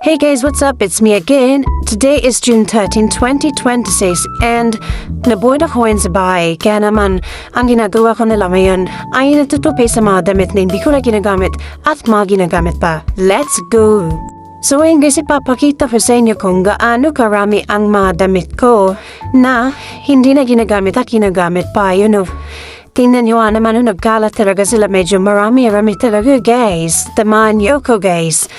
Hey guys, what's up? It's me again. Today is June 13, 2026 and nabuhay ako ngayon sa bahay. Kaya naman, ang ginagawa ko nila ngayon ay natutupi sa mga damit na hindi ko na ginagamit at mga ginagamit pa. Let's go! So ngayon guys, ipapakita ko sa inyo kung gaano karami ang mga damit ko na hindi na ginagamit at ginagamit pa. Tingnan nyo naman nagkalat talaga sila. Medyo marami talaga guys. Tamaan niyo ko guys.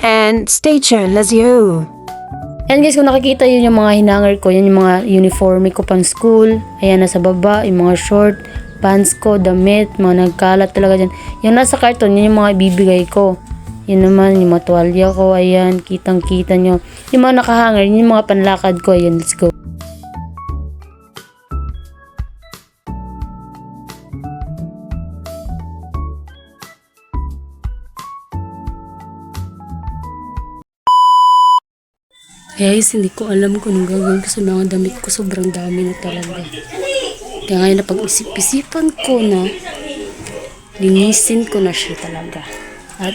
And stay tuned, let's go. Ayan guys, kung nakikita yun yung mga hinanger ko, yun yung mga uniforme ko pang school. Ayan, nasa baba, yung mga short, pants ko, damit, mga nagkalat talaga dyan. Yung nasa karton, yun yung mga ibibigay ko. Yun naman, yung mga tuwalya ko, ayan, kitang-kita nyo. Yung mga nakahanger, yun yung mga panlakad ko, ayan, let's go. Guys, hindi ko alam kung anong gagawin ko sa mga damit ko. Sobrang dami na talaga. Kaya ngayon napag-isip-isipan ko na linisin ko na siya talaga. At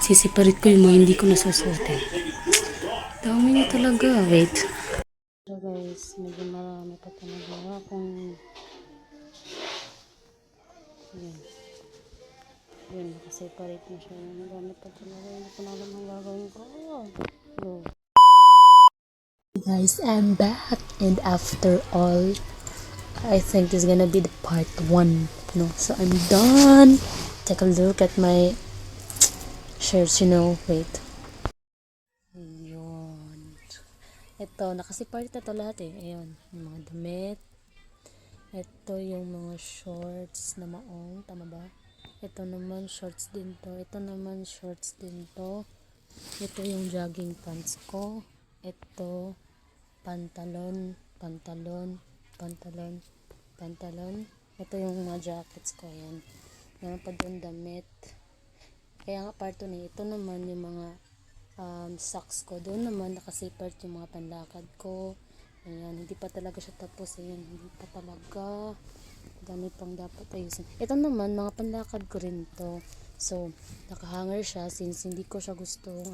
sisiparit ko yung mga hindi ko nasusuotin. Dami na talaga. Wait. So guys, medyo marami pa talaga akong yun, nakaseparate na siya. Marami pa talaga. Hindi ko na alam ang gagawin ko. Go. Guys, I'm back, and after all, I think it's gonna be the part 1. So I'm done. Take a look at my shirts, wait. Ayun. Ito, nakasipart na to lahat eh. Ayun, yung mga damit. Ito yung mga shorts na maong, tama ba? Ito naman shorts din to. Ito naman shorts din to. Ito yung jogging pants ko. Ito pantalon. Ito yung mga jackets ko, ayan. Meron pa doon damit. Kaya nga part 2 na ito naman yung mga socks ko. Doon naman nakasipart yung mga panlakad ko. Ayan, hindi pa talaga siya tapos. Ayan, hindi pa talaga. Dami pang dapat ayusin. Ito naman, mga panlakad ko rin to. So, nakahanger siya since hindi ko siya gustong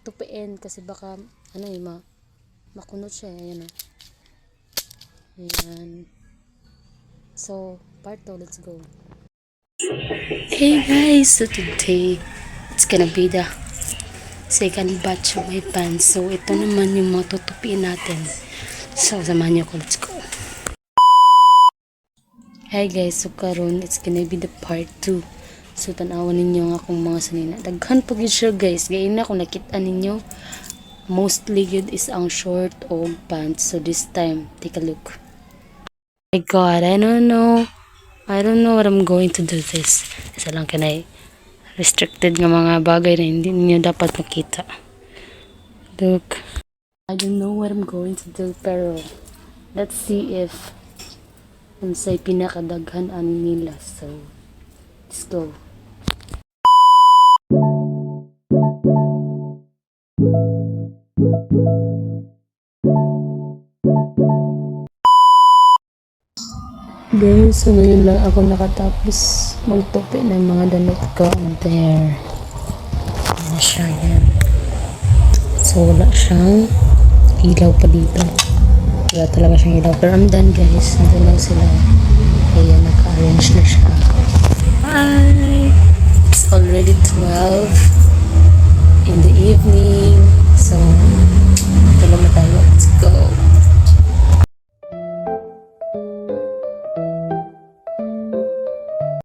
tupiin kasi baka, makunot siya. Ayan o. Ayan. So, part 2, let's go. Hey guys, so today, it's gonna be the second batch of my pants. So, ito naman yung mga tutupiin natin. So, samahan niyo ko, let's go. Hi guys, so karon it's gonna be the part 2. So, tanawan ninyo nga akong mga sanina. Daghan po yun siya guys. Gaya na kung nakita ninyo, mostly yun is ang short o pants. So, this time, take a look. My God, I don't know what I'm going to do this. Isa lang kanay restricted nga mga bagay na hindi niyo dapat makita. Look. I don't know what I'm going to do, pero let's see if unsay pinakadaghan ani nila. So, let's go. Guys, so ngayon lang ako nakatapos magtupi ng mga damit ko. And there. Ano siya yan. So, wala siyang ilaw pa dito. Wala talaga siyang ilaw. Pero I'm done guys. Nandun lang sila. Kaya naka-arrange na siya. Bye! It's already 12 in the evening.